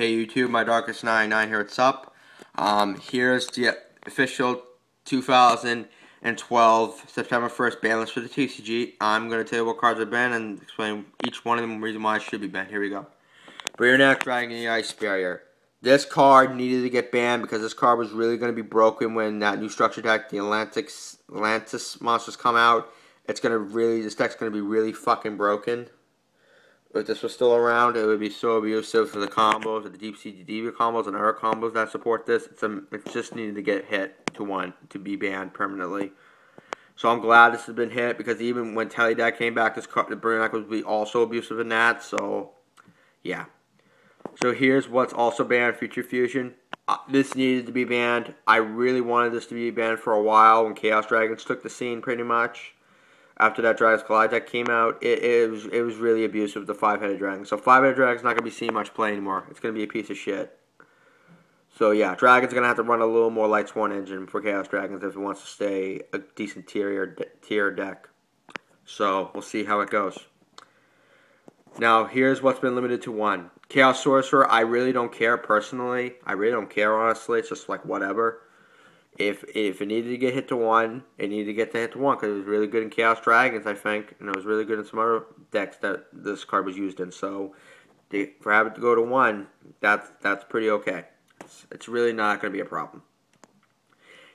Hey YouTube, my Darkest 99 here, what's up? Here's the official 2012 September 1st ban list for the TCG. I'm going to tell you what cards are banned and explain each one of them and the reason why it should be banned. Here we go. Brearneck, Dragon, the Ice Barrier. This card needed to get banned because this card was really going to be broken when that new structure deck, the Atlantis monsters come out. This deck's going to be really fucking broken. If this was still around, it would be so abusive for the combos, the Deep Sea DB combos, and other combos that support this. It just needed to get hit to 1 to be banned permanently. So I'm glad this has been hit because even when Teledeck came back, the Brearneck would be also abusive in that. So, yeah. So here's what's also banned: Future Fusion. This needed to be banned. I really wanted this to be banned for a while when Chaos Dragons took the scene, pretty much. After that Dragons Collide deck came out, it was really abusive, the 5-headed dragon. So 5-headed dragon's not going to be seeing much play anymore. It's going to be a piece of shit. So yeah, Dragon's going to have to run a little more Light Sworn engine for Chaos Dragons if it wants to stay a decent tier deck. So we'll see how it goes. Now here's what's been limited to 1. Chaos Sorcerer, I really don't care personally. I really don't care, honestly. It's just like whatever. If it needed to get hit to 1, it needed to get hit to 1 because it was really good in Chaos Dragons, I think, and it was really good in some other decks that this card was used in. So for having to go to 1, that's pretty okay. It's really not going to be a problem.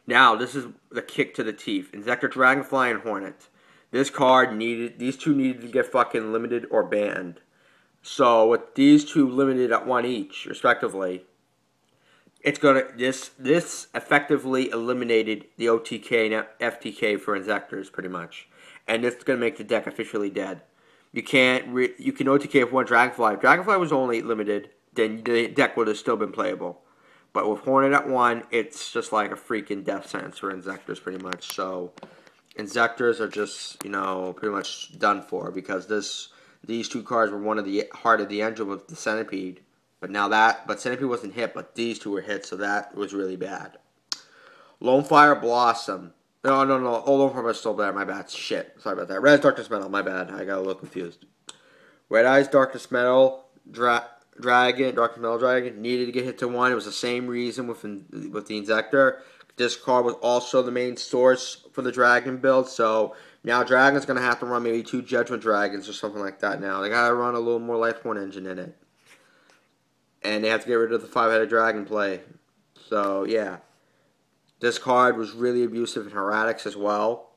Now this is the kick to the teeth: Inzektor, Dragonfly, and Hornet. These two needed to get fucking limited or banned. So with these two limited at 1 each, respectively, this effectively eliminated the OTK and FTK for Inzektors, pretty much, and this is gonna make the deck officially dead. You can OTK with 1 Dragonfly. If Dragonfly was only limited, then the deck would have still been playable. But with Hornet at 1, it's just like a freaking death sentence for Inzektors, pretty much. So Inzektors are just, pretty much done for because these two cards were one of the heart of the engine with the Centipede. But Centipede wasn't hit, but these two were hit, so that was really bad. Lonefire Blossom. No. Oh, Lonefire is still there. My bad. Shit. Sorry about that. Red Eyes Darkness Metal. My bad. I got a little confused. Red Eyes Darkness Metal Darkness Metal Dragon needed to get hit to 1. It was the same reason with the Inzektor. This card was also the main source for the Dragon build, so now Dragon's going to have to run maybe 2 Judgment Dragons or something like that now. They got to run a little more Lifeborn engine in it. And they have to get rid of the 5-headed dragon play. So, yeah. This card was really abusive in Heretics as well.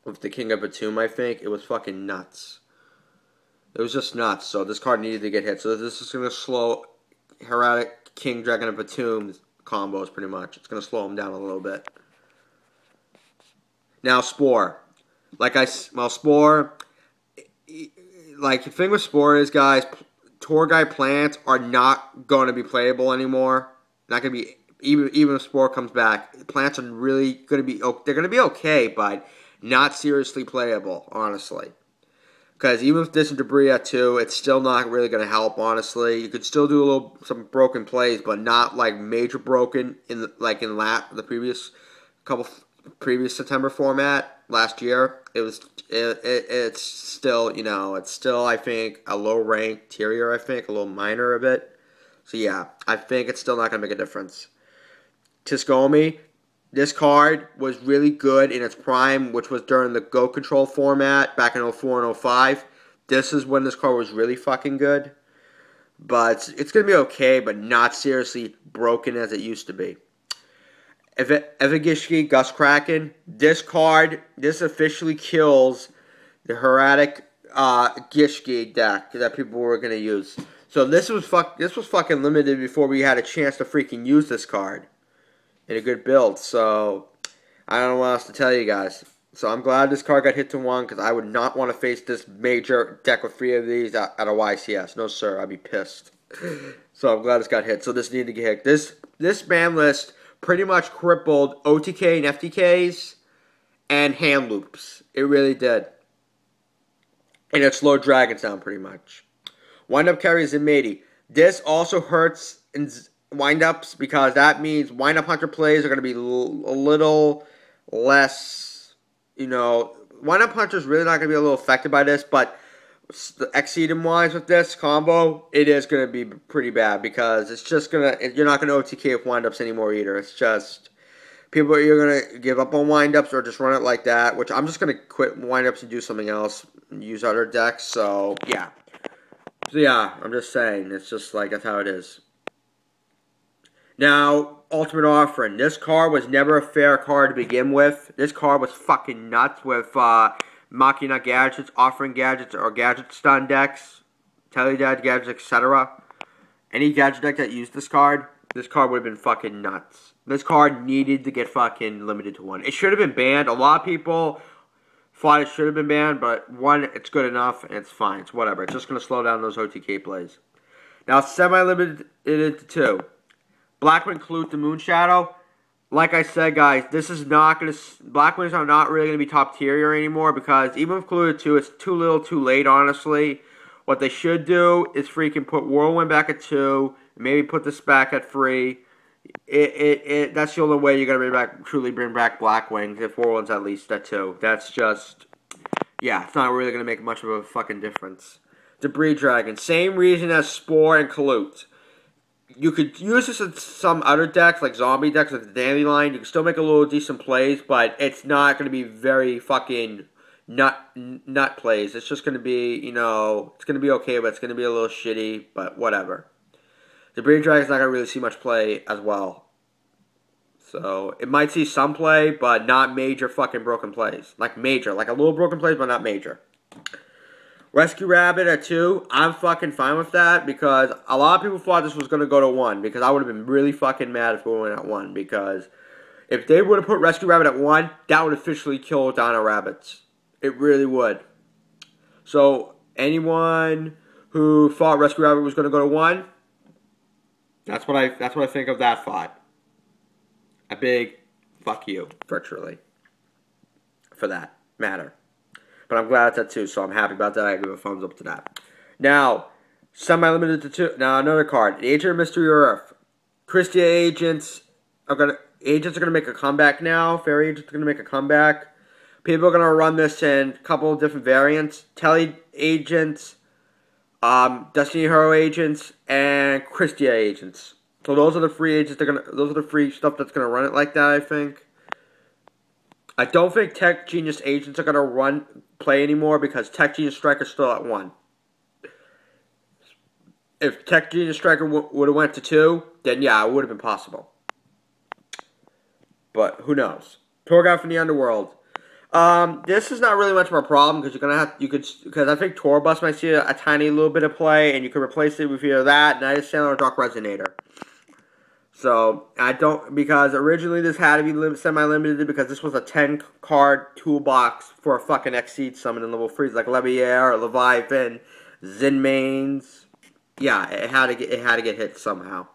With the King of Batum, I think. It was fucking nuts. It was just nuts. So, this card needed to get hit. So, this is going to slow Heretic, King, Dragon, and Batum combos, pretty much. It's going to slow them down a little bit. Now, Spore. Spore... Like, the thing with Spore is, guys... Torgai plants are not going to be playable anymore. Not going to be, even if Spore comes back, plants are really going to be, they're going to be okay, but not seriously playable, honestly. Because even with this and Debris at 2, it's still not really going to help, honestly. You could still do some broken plays, but not like major broken in the previous September format last year. It's still I think a low rank tier, I think a little minor of it. So yeah, I think it's still not gonna make a difference. Tiscomi, this card was really good in its prime, which was during the Go Control format back in 04 and 05. This is when this card was really fucking good. But it's gonna be okay, but not seriously broken as it used to be. Evigishki, Gust Kraken. This officially kills the Heretic Gishki deck that people were going to use. So this was fucking limited before we had a chance to freaking use this card in a good build. So I don't know what else to tell you guys. So I'm glad this card got hit to 1 because I would not want to face this major deck with 3 of these at a YCS. No sir, I'd be pissed. So I'm glad this got hit. So this needed to get hit. This ban list pretty much crippled OTK and FTKs and hand loops. It really did. And it slowed Dragons down pretty much. Wind-up carries and matey. This also hurts in wind-ups because that means wind-up hunter plays are going to be a little less, wind-up hunter's really not going to be a little affected by this, but exceeding wise with this combo, it is going to be pretty bad because it's just going to, you're not going to OTK with windups anymore either. It's just, people are either going to give up on windups or just run it like that, which I'm just going to quit windups and do something else and use other decks. So, yeah. So, yeah, I'm just saying. It's just like, that's how it is. Now, Ultimate Offering. This card was never a fair card to begin with. This card was fucking nuts with Machina gadgets, offering gadgets, or gadget stun decks, Teledad gadgets, etc. Any gadget deck that used this card would have been fucking nuts. This card needed to get fucking limited to 1. It should have been banned. A lot of people thought it should have been banned, but 1, it's good enough, and it's fine. It's whatever. It's just going to slow down those OTK plays. Now, semi-limited to 2. Blackwing Clute the Moonshadow. Like I said, guys, this is not going to... Blackwings are not really going to be top tier anymore because even with Clute 2, it's too little too late, honestly. What they should do is freaking put Whirlwind back at 2, maybe put this back at 3. That's the only way you're going to truly bring back Blackwings, if Whirlwind's at least at 2. That's just... Yeah, it's not really going to make much of a fucking difference. Debris Dragon. Same reason as Spore and Clute. You could use this in some other decks, like zombie decks like the Dandelion. You can still make a little decent plays, but it's not going to be very fucking nut plays. It's just going to be, you know, it's going to be okay, but it's going to be a little shitty, but whatever. The Breeding Dragon's not going to really see much play as well. So, it might see some play, but not major fucking broken plays. Like major, like a little broken plays, but not major. Rescue Rabbit at 2, I'm fucking fine with that because a lot of people thought this was going to go to 1 because I would have been really fucking mad if it went at 1 because if they would have put Rescue Rabbit at 1, that would officially kill Dino Rabbits. It really would. So, anyone who thought Rescue Rabbit was going to go to 1, that's what I think of that thought. A big fuck you, virtually, for that matter. But I'm glad it's at 2, so I'm happy about that. I give a thumbs up to that. Now, semi-limited to 2. Now, another card. Agent of Mystery Earth. Christia agents are gonna make a comeback now. Fairy agents are gonna make a comeback. People are gonna run this in a couple of different variants. Tele agents, Destiny Hero agents, and Christia agents. So those are the free agents. Those are the free stuff that's gonna run it like that, I think. I don't think Tech Genius agents are gonna play anymore because Tech Genius Striker's still at 1. If Tech Genius Striker would have went to 2, then yeah, it would have been possible. But who knows? Tour Guide from the Underworld. This is not really much of a problem because because I think Tour Bus might see a tiny little bit of play, and you can replace it with either that, Night Sailor, or Dark Resonator. So, because originally this had to be semi-limited because this was a 10-card toolbox for a fucking Exceed summon in level 3s like Leviair, Leviathan, Zinmanes. Yeah, it had to get hit somehow.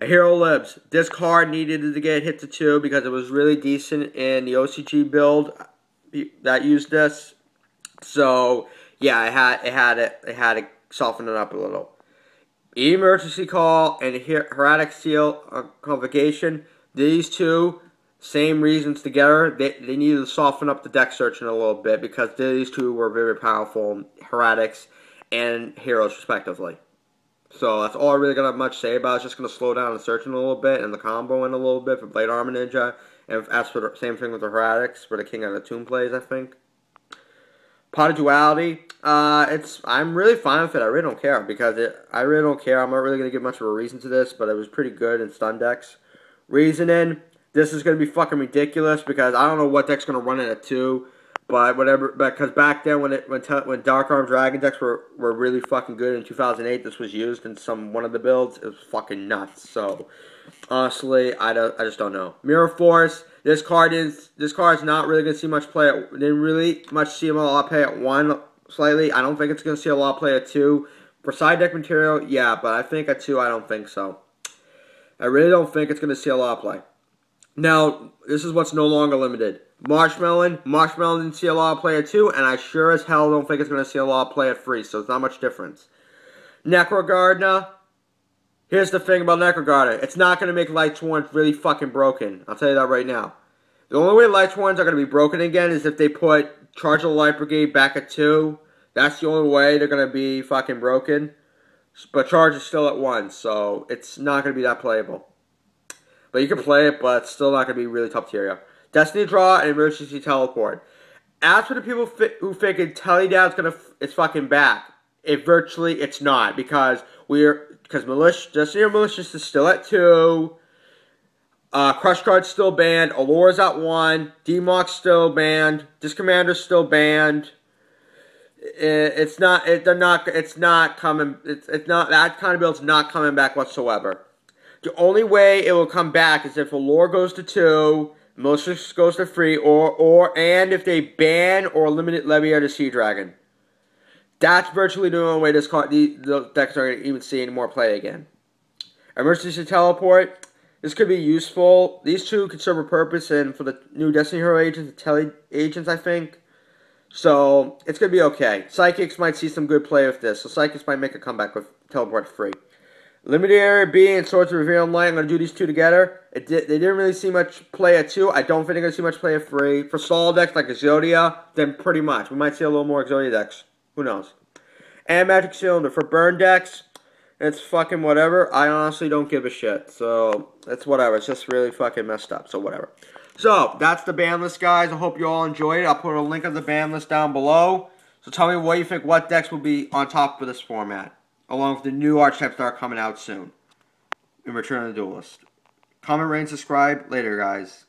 A Hero Libs. This card needed to get hit to 2 because it was really decent in the OCG build that used this. So, yeah, it had to soften it up a little. Emergency Call and Heretic Seal Convocation. These two, same reasons together. They needed to soften up the deck searching a little bit because these two were very powerful Heretics and Heroes respectively. So that's all I really got much to say about it. It's just going to slow down the searching a little bit and the combo in a little bit for Blade Armor Ninja. And as for the same thing with the Heretics, for the King of the Tomb plays, I think. Pot of Duality, I'm really fine with it. I really don't care because I really don't care. I'm not really going to give much of a reason to this, but it was pretty good in stun decks. Reasoning, this is going to be fucking ridiculous because I don't know what deck's going to run it at 2, but whatever. Because back then when Dark Arm Dragon decks were really fucking good in 2008, this was used in one of the builds. It was fucking nuts. So honestly, I just don't know. Mirror Force. This card is not really going to see much play. Didn't really much see a lot of play at 1 slightly. I don't think it's going to see a lot of play at 2. For side deck material, yeah, but I think at 2, I don't think so. I really don't think it's going to see a lot of play. Now, this is what's no longer limited. Marshmallow didn't see a lot of play at 2, and I sure as hell don't think it's going to see a lot of play at 3, so it's not much difference. Necrogardner. Here's the thing about Necrogardner. It's not going to make Light Sworns really fucking broken. I'll tell you that right now. The only way Light Sworns are going to be broken again is if they put Charge of the Light Brigade back at 2. That's the only way they're going to be fucking broken. But charge is still at 1, so it's not going to be that playable. But you can play it, but it's still not going to be really top tier. Yeah. Destiny Draw and Emergency Teleport. As for the people who figured Teledown's it's fucking back, it's not because Destiny Malicious is still at 2. Crush Card's still banned. Allure's at 1. D-Mock's still banned. Disc Commander's still banned. It's not coming. It's not that kind of build's not coming back whatsoever. The only way it will come back is if Allure goes to 2, Malicious goes to 3, and if they ban or eliminate Leviair the Sea Dragon. That's virtually the only way the decks are going to even see any more play again. Emergency Teleport. This could be useful. These two could serve a purpose and for the new Destiny Hero agents, the Tele agents, I think. So, it's going to be okay. Psychics might see some good play with this. So, Psychics might make a comeback with Teleport free. Limited Area B and Swords of Reveal and Light, I'm going to do these two together. They didn't really see much play at 2. I don't think they're going to see much play at 3. For solo decks like Yugioh, then pretty much. We might see a little more Yugioh decks. Who knows? And Magic Cylinder. For burn decks, it's fucking whatever. I honestly don't give a shit. So, it's whatever. It's just really fucking messed up. So, whatever. So, that's the ban list, guys. I hope you all enjoyed it. I'll put a link of the ban list down below. So, tell me what you think, what decks will be on top for this format, along with the new archetypes that are coming out soon in Return of the Duelist. Comment, rate, and subscribe. Later, guys.